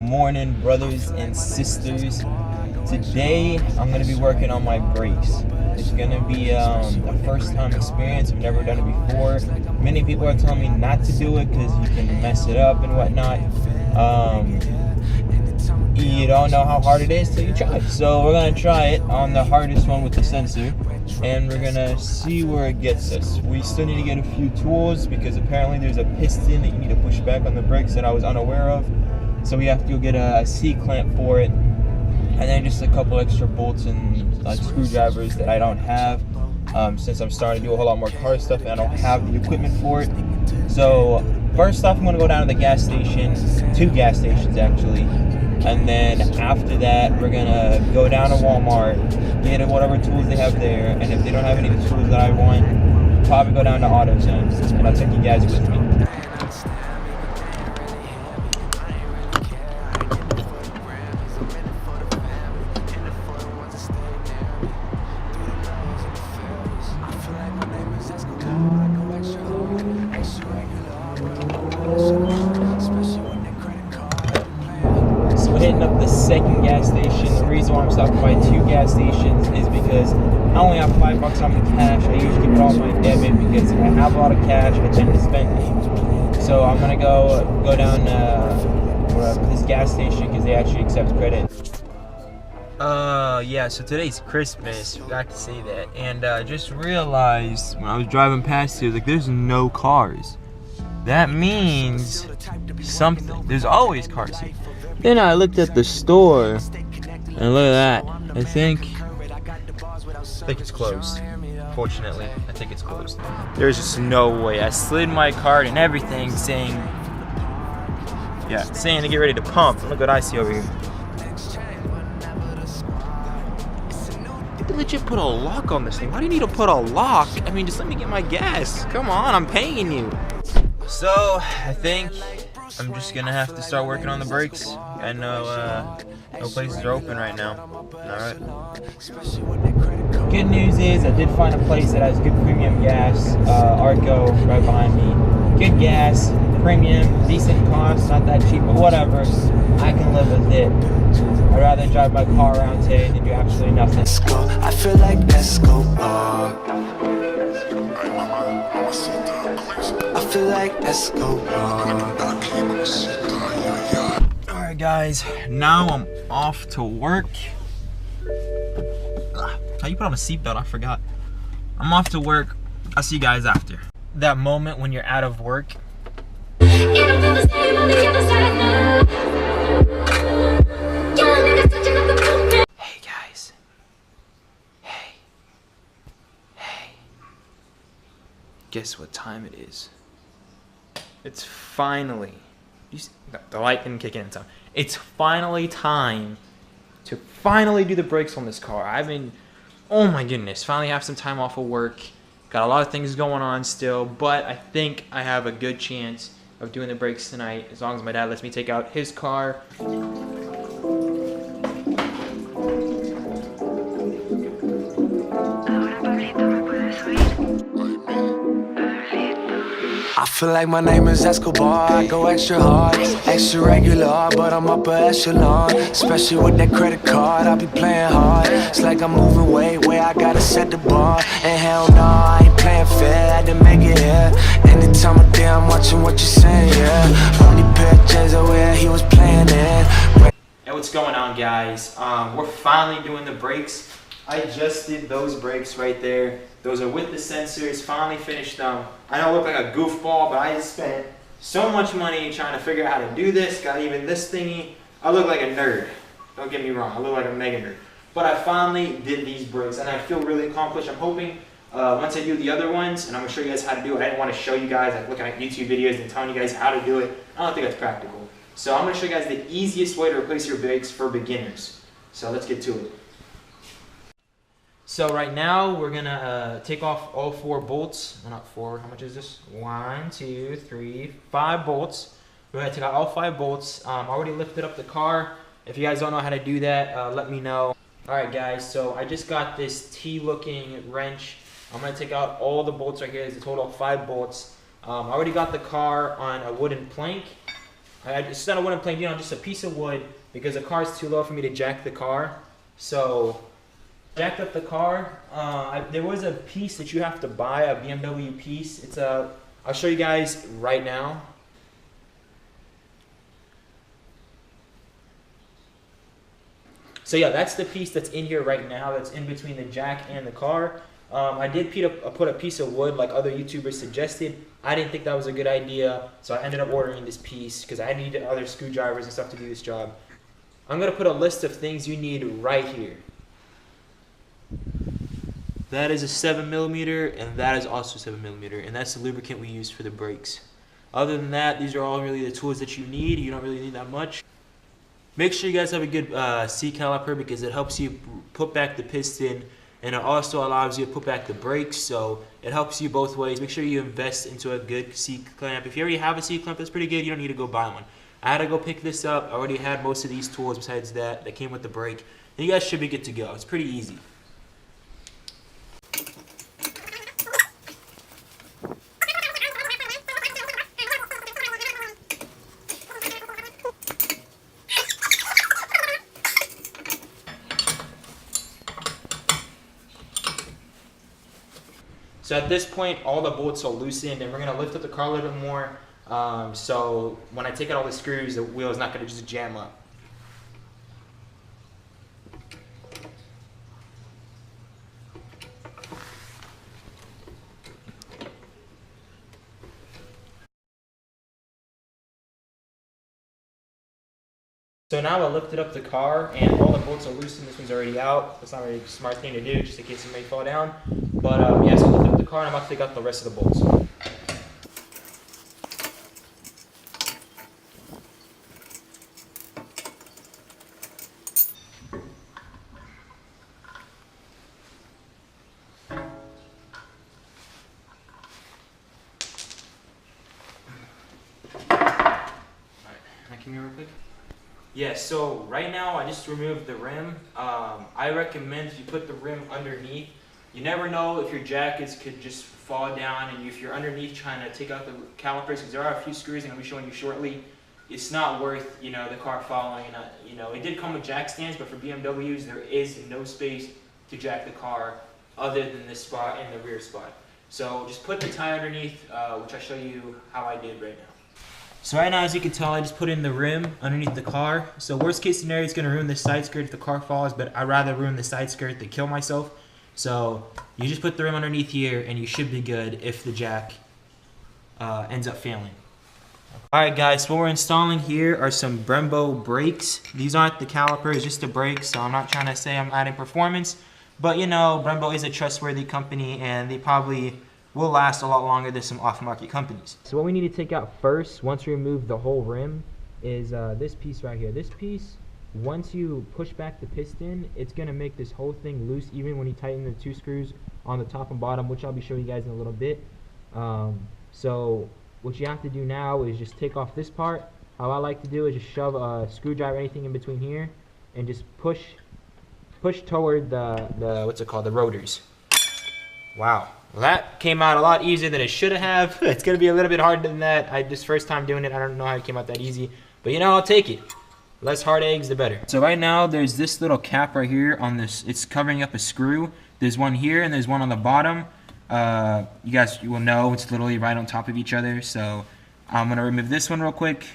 morning, brothers and sisters. Today I'm going to be working on my brakes. It's going to be a first time experience. I've never done it before. Many people are telling me not to do it because you can mess it up and whatnot. You don't know how hard it is till you try it. So we're going to try it on the hardest one with the sensor, and we're going to see where it gets us. We still need to get a few tools because apparently there's a piston that you need to push back on the brakes that I was unaware of. So we have to go get a C-clamp for it, and then just a couple extra bolts and screwdrivers that I don't have, since I'm starting to do a whole lot more car stuff and I don't have the equipment for it. So first off, I'm going to go down to the gas station, 2 gas stations actually, and then after that we're going to go down to Walmart, get whatever tools they have there, and if they don't have any of the tools that I want, probably go down to AutoZone, and I'll take you guys with me. Hitting up the second gas station. The reason why I'm stopping by 2 gas stations is because I only have $5 on me cash. I usually keep it all on my debit because I have a lot of cash. I tend to spend it. So I'm gonna go down this gas station because they actually accept credit. Yeah. So today's Christmas. Forgot to say that, and just realized when I was driving past here, like there's no cars. That means something. There's always cars here. Then I looked at the store, and look at that. I think it's closed. Fortunately, I think it's closed. There's just no way. I slid my card and everything, saying to get ready to pump. Look what I see over here. They legit put a lock on this thing. Why do you need to put a lock? I mean, just let me get my gas. Come on, I'm paying you. So I think I'm just gonna have to start working on the brakes. I know no places are open right now. Alright. Good news is I did find a place that has good premium gas. Arco right behind me. Good gas, premium, decent cost, not that cheap, but whatever. I can live with it. I'd rather drive my car around today than do absolutely nothing. I feel like Escobar. I feel like Escobar. Alright guys, now I'm off to work. How you put on a seatbelt? I forgot. I'm off to work. I'll see you guys after. That moment when you're out of work. Hey guys. Hey. Guess what time it is? It's finally, the light didn't kick in time. It's finally time to finally do the brakes on this car. Oh my goodness, finally have some time off of work. Got a lot of things going on still, but I think I have a good chance of doing the brakes tonight as long as my dad lets me take out his car. I feel like my name is Escobar. I go extra hard, extra regular, but I'm upper echelon. Especially with that credit card, I be playing hard. It's like I'm moving way where I gotta set the bar. And hell no, I ain't playing fair, I had to make it here. Anytime I'm there, I'm watching what you're saying, yeah. Only pictures of where he was playing in. Hey, what's going on, guys? We're finally doing the brakes. I just did those brakes right there. Those are with the sensors, finally finished them. I know I look like a goofball, but I just spent so much money trying to figure out how to do this. Got even this thingy. I look like a nerd. Don't get me wrong, I look like a mega nerd. But I finally did these brakes, and I feel really accomplished. I'm hoping once I do the other ones, and I'm gonna show you guys how to do it. I didn't want to show you guys, like looking at YouTube videos and telling you guys how to do it. I don't think that's practical. So I'm gonna show you guys the easiest way to replace your brakes for beginners. So let's get to it. So right now we're gonna take off all 4 bolts. Well, not 4. How much is this? 1, 2, 3, 5 bolts. We're gonna take out all 5 bolts. I already lifted up the car. If you guys don't know how to do that, let me know. All right, guys. So I just got this T-looking wrench. I'm gonna take out all the bolts right here. There's a total of 5 bolts. I already got the car on a wooden plank. It's not a wooden plank, just a piece of wood because the car is too low for me to jack the car. So jacked up the car. There was a piece that you have to buy, a BMW piece. I'll show you guys right now. So yeah, that's the piece that's in here right now. That's in between the jack and the car. I did put a piece of wood like other YouTubers suggested. I didn't think that was a good idea, so I ended up ordering this piece because I needed other screwdrivers and stuff to do this job. I'm going to put a list of things you need right here. That is a 7mm, and that is also 7mm, and that's the lubricant we use for the brakes. Other than that, these are all really the tools that you need. You don't really need that much. Make sure you guys have a good C caliper because it helps you put back the piston, and it also allows you to put back the brakes, so it helps you both ways. Make sure you invest into a good C clamp. If you already have a C clamp that's pretty good, you don't need to go buy one. I had to go pick this up. I already had most of these tools besides that came with the brake. And you guys should be good to go. It's pretty easy. So at this point, all the bolts are loosened, and we're going to lift up the car a little bit more. So when I take out all the screws, the wheel is not going to just jam up. So now I lifted up the car, and all the bolts are loosened. This one's already out. That's not really a smart thing to do, just in case it may fall down. But yeah, so I lifted up the car, and I'm about to take out the rest of the bolts. Come here real quick. Yeah, so right now I just removed the rim. I recommend if you put the rim underneath. You never know if your jack could just fall down, and if you're underneath trying to take out the calipers, because there are a few screws I'm going to be showing you shortly. It's not worth the car falling. And it did come with jack stands, but for BMWs there is no space to jack the car other than this spot and the rear spot. So just put the tie underneath, which I'll show you how I did right now. So right now, as you can tell, I just put in the rim underneath the car. So worst case scenario, it's going to ruin the side skirt if the car falls, but I'd rather ruin the side skirt than kill myself. So you just put the rim underneath here, and you should be good if the jack ends up failing. Alright guys, so what we're installing here are some Brembo brakes. These aren't the calipers, just the brakes, so I'm not trying to say I'm adding performance. But Brembo is a trustworthy company, and they probably will last a lot longer than some off-market companies. So what we need to take out first, once we remove the whole rim, is this piece right here. This piece, once you push back the piston, it's going to make this whole thing loose, even when you tighten the two screws on the top and bottom, which I'll be showing you guys in a little bit. So what you have to do now is just take off this part. How I like to do is just shove a screwdriver or anything in between here, and just push toward the rotors. Wow. Well, that came out a lot easier than it should have. It's going to be a little bit harder than that. This first time doing it, I don't know how it came out that easy. But I'll take it. Less hard eggs, the better. So right now, there's this little cap right here on this. It's covering up a screw. There's one here, and there's one on the bottom. You guys will know it's literally right on top of each other. So I'm going to remove this one real quick.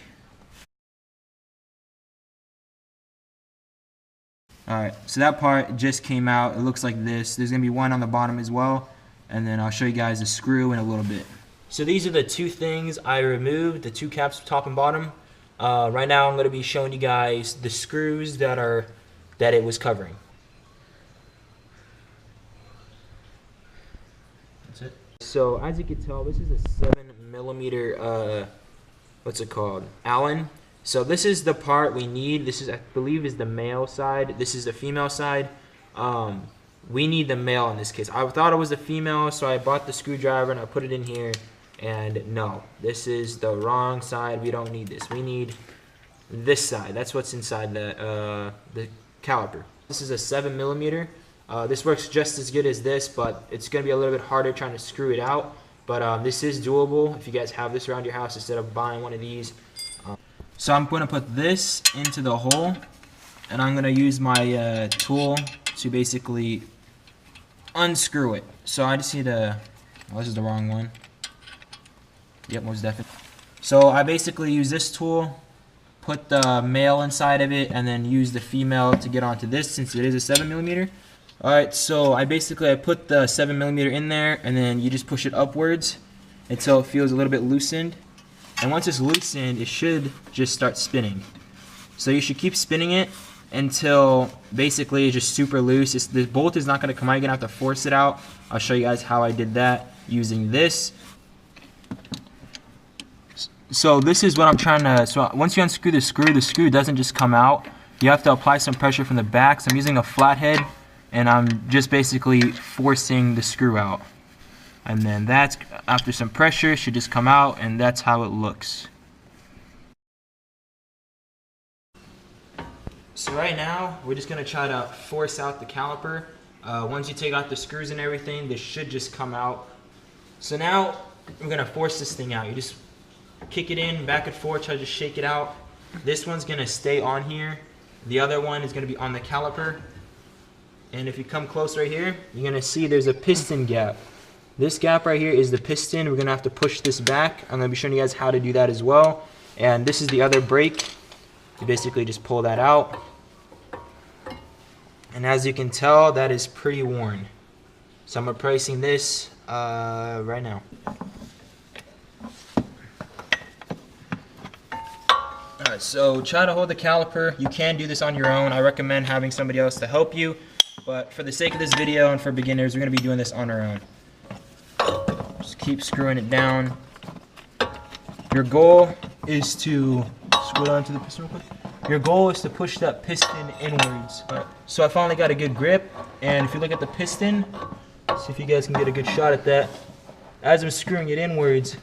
Alright, so that part just came out. It looks like this. There's going to be one on the bottom as well. And then I'll show you guys the screw in a little bit. So these are the two things I removed, the two caps, top and bottom. Right now I'm going to be showing you guys the screws that it was covering. That's it. So as you can tell, this is a 7mm, what's it called? Allen. So this is the part we need. This is, I believe, is the male side. This is the female side. We need the male in this case. I thought it was the female, so I bought the screwdriver and I put it in here. And no, this is the wrong side. We don't need this. We need this side. That's what's inside the caliper. This is a 7mm. This works just as good as this, but it's going to be a little bit harder trying to screw it out. But this is doable if you guys have this around your house instead of buying one of these. So I'm going to put this into the hole, and I'm going to use my tool to basically unscrew it. So I just need to, oh, this is the wrong one. Yep, most definitely. So I basically use this tool, put the male inside of it, and then use the female to get onto this since it is a 7mm. Alright, so I put the 7mm in there, and then you just push it upwards until it feels a little bit loosened. And once it's loosened, it should just start spinning. So you should keep spinning it until basically it's just super loose. The bolt is not going to come out. You're going to have to force it out. I'll show you guys how I did that using this. So this is what I'm trying to, so once you unscrew the screw doesn't just come out. You have to apply some pressure from the back. So I'm using a flathead, and I'm just basically forcing the screw out. And then that's, after some pressure, should just come out, and that's how it looks. So right now, we're just going to try to force out the caliper. Once you take out the screws and everything, this should just come out. So now, we're going to force this thing out. You just kick it in, back and forth, try to just shake it out. This one's going to stay on here. The other one is going to be on the caliper. And if you come close right here, you're going to see there's a piston gap. This gap right here is the piston. We're going to have to push this back. I'm going to be showing you guys how to do that as well. And this is the other brake. You basically just pull that out. And as you can tell, that is pretty worn. So I'm replacing this right now. Alright, so try to hold the caliper. You can do this on your own. I recommend having somebody else to help you. But for the sake of this video and for beginners, we're going to be doing this on our own. Just keep screwing it down. Your goal is to screw onto the piston real quick. Your goal is to push that piston inwards. So I finally got a good grip, and if you look at the piston, see if you guys can get a good shot at that. As I'm screwing it inwards,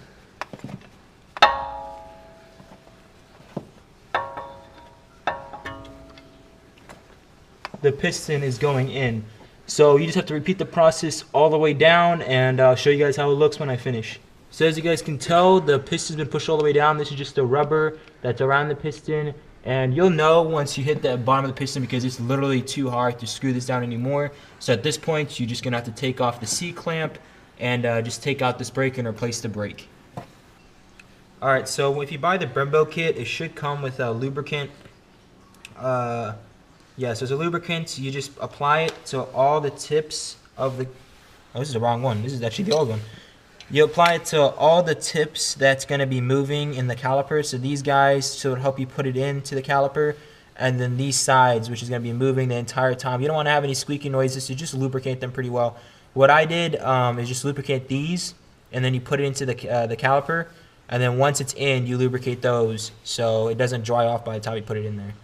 the piston is going in. So you just have to repeat the process all the way down, and I'll show you guys how it looks when I finish. So as you guys can tell, the piston's been pushed all the way down. This is just the rubber that's around the piston, and you'll know once you hit the bottom of the piston because it's literally too hard to screw this down anymore. So at this point, you're just gonna have to take off the C-clamp and just take out this brake and replace the brake. Alright, so if you buy the Brembo kit, it should come with a lubricant. Yeah, so as a lubricant, you just apply it to all the tips of the, oh, this is the wrong one. This is actually the old one. You apply it to all the tips that's going to be moving in the caliper. So these guys, so it'll help you put it into the caliper. And then these sides, which is going to be moving the entire time. You don't want to have any squeaky noises, so just lubricate them pretty well. What I did is just lubricate these, and then you put it into the caliper. And then once it's in, you lubricate those so it doesn't dry off by the time you put it in there.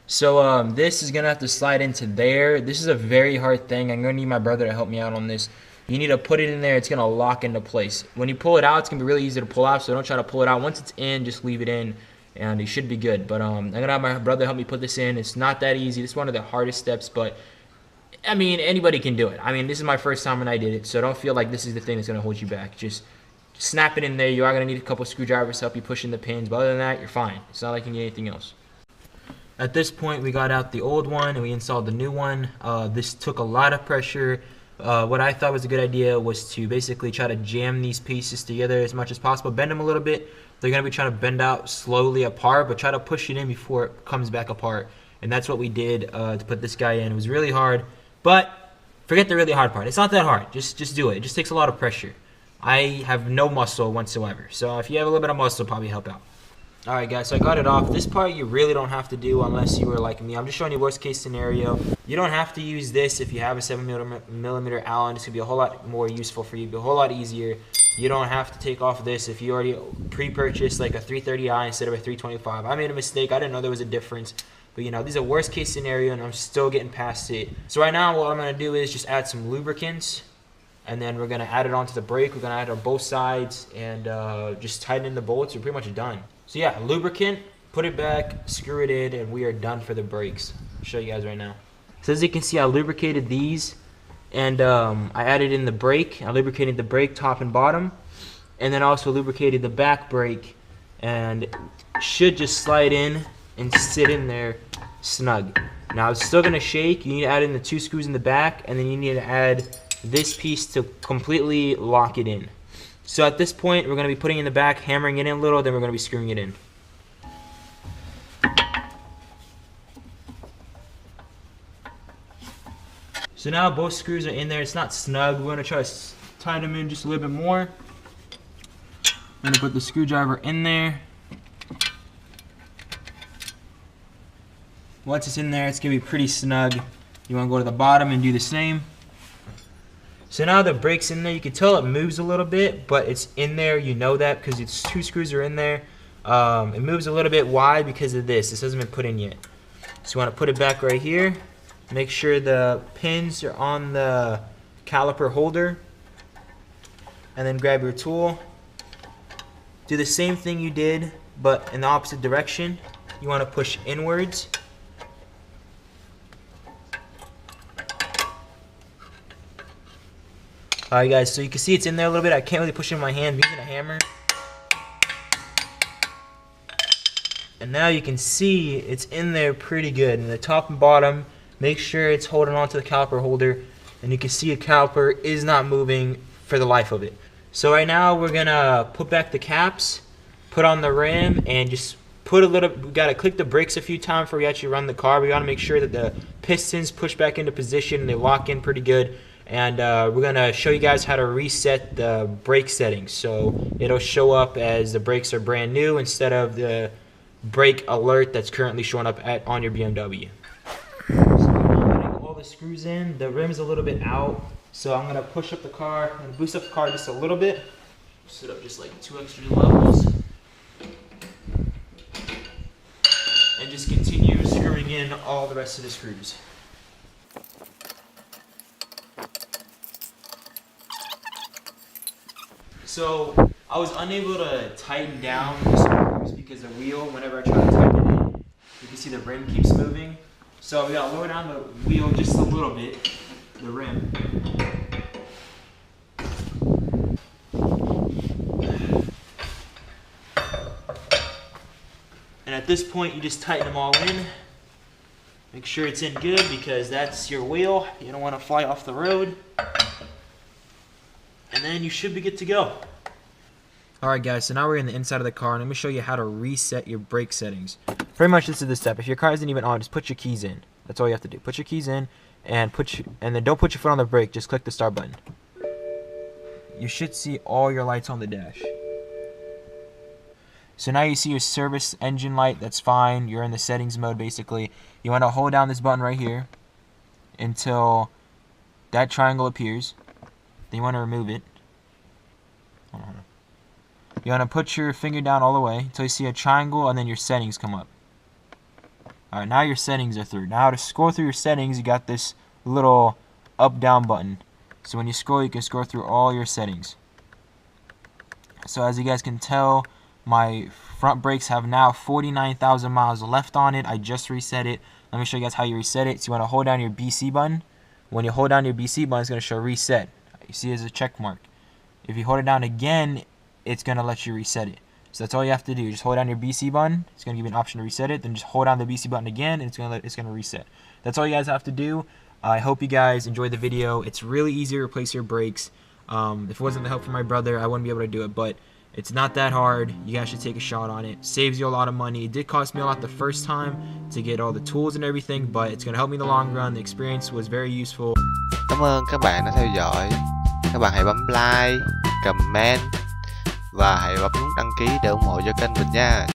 So this is going to have to slide into there. This is a very hard thing. I'm going to need my brother to help me out on this. You need to put it in there. It's going to lock into place. When you pull it out, it's going to be really easy to pull out, so don't try to pull it out. Once it's in, just leave it in, and it should be good. But I'm going to have my brother help me put this in. It's not that easy. This is one of the hardest steps, but, I mean, anybody can do it. I mean, this is my first time when I did it, so don't feel like this is the thing that's going to hold you back. Just snap it in there. You are going to need a couple screwdrivers to help you push in the pins, but other than that, you're fine. It's not like you need anything else. At this point, we got out the old one and we installed the new one. This took a lot of pressure. What I thought was a good idea was to basically try to jam these pieces together as much as possible. Bend them a little bit. They're going to be trying to bend out slowly apart, but try to push it in before it comes back apart. And that's what we did to put this guy in. It was really hard, but forget the really hard part. It's not that hard. Just do it. It just takes a lot of pressure. I have no muscle whatsoever. So if you have a little bit of muscle, it'll probably help out. Alright guys, so I got it off. This part you really don't have to do unless you were like me. I'm just showing you worst case scenario. You don't have to use this if you have a 7mm Allen. It's going to be a whole lot more useful for you. It'll be a whole lot easier. You don't have to take off this if you already pre-purchased like a 330i instead of a 325. I made a mistake. I didn't know there was a difference. But you know, these are worst case scenario and I'm still getting past it. So right now what I'm going to do is just add some lubricants. And then we're going to add it onto the brake. We're going to add it on both sides and just tighten in the bolts. You're pretty much done. So yeah, lubricant, put it back, screw it in, and we are done for the brakes. I'll show you guys right now. So as you can see, I lubricated these, and I added in the brake. I lubricated the brake top and bottom, and then also lubricated the back brake, and it should just slide in and sit in there snug. Now it's still gonna shake. You need to add in the 2 screws in the back, and then you need to add this piece to completely lock it in. So at this point, we're gonna be putting it in the back, hammering it in a little, then we're gonna be screwing it in. So now both screws are in there. It's not snug. We're gonna try to tighten them in just a little bit more. I'm gonna put the screwdriver in there. Once it's in there, it's gonna be pretty snug. You wanna go to the bottom and do the same. So now the brake's in there. You can tell it moves a little bit, but it's in there. You know that because its 2 screws are in there. It moves a little bit. Why? Because of this. This hasn't been put in yet. So you wanna put it back right here. Make sure the pins are on the caliper holder, and then grab your tool. Do the same thing you did, but in the opposite direction. You want to push inwards. Alright guys, so you can see it's in there a little bit. I can't really push it in my hand. I'm using a hammer. And now you can see it's in there pretty good. In the top and bottom, make sure it's holding on to the caliper holder, and you can see the caliper is not moving for the life of it. So right now we're gonna put back the caps, put on the rim, and just put a little, we gotta click the brakes a few times before we actually run the car. We gotta make sure that the pistons push back into position and they lock in pretty good. And we're gonna show you guys how to reset the brake settings. So it'll show up as the brakes are brand new instead of the brake alert that's currently showing up on your BMW. So I'm putting all the screws in. The rim's a little bit out, so I'm gonna push up the car and boost up the car just a little bit. Set up just like 2 extra levels, and just continue screwing in all the rest of the screws. So I was unable to tighten down the screws because the wheel, whenever I try to tighten it in, you can see the rim keeps moving. So we gotta lower down the wheel just a little bit, the rim. And at this point, you just tighten them all in. Make sure it's in good because that's your wheel. You don't want to fly off the road. And then you should be good to go. Alright guys, so now we're in the inside of the car, and let me show you how to reset your brake settings. Pretty much this is the step. If your car isn't even on, just put your keys in. That's all you have to do. Put your keys in, and then don't put your foot on the brake, just click the start button. You should see all your lights on the dash. So now you see your service engine light, that's fine. You're in the settings mode basically. You want to hold down this button right here until that triangle appears. Then you want to remove it. Hold on. You want to put your finger down all the way until you see a triangle, and then your settings come up. Alright, now your settings are through. Now to scroll through your settings, you got this little up-down button. So when you scroll, you can scroll through all your settings. So as you guys can tell, my front brakes have now 49,000 miles left on it. I just reset it. Let me show you guys how you reset it. So you want to hold down your BC button. When you hold down your BC button, it's going to show reset. You see it as a check mark. If you hold it down again, it's going to let you reset it. So that's all you have to do. Just hold down your BC button. It's going to give you an option to reset it. Then just hold down the BC button again, and it's going to reset. That's all you guys have to do. I hope you guys enjoyed the video. It's really easy to replace your brakes. If it wasn't the help from my brother, I wouldn't be able to do it. But it's not that hard. You guys should take a shot on it. Saves you a lot of money. It did cost me a lot the first time to get all the tools and everything, but it's going to help me in the long run. The experience was very useful. Cảm ơn các bạn đã theo dõi. Các bạn hãy bấm like, comment và hãy bấm nút đăng ký để ủng hộ cho kênh mình nha.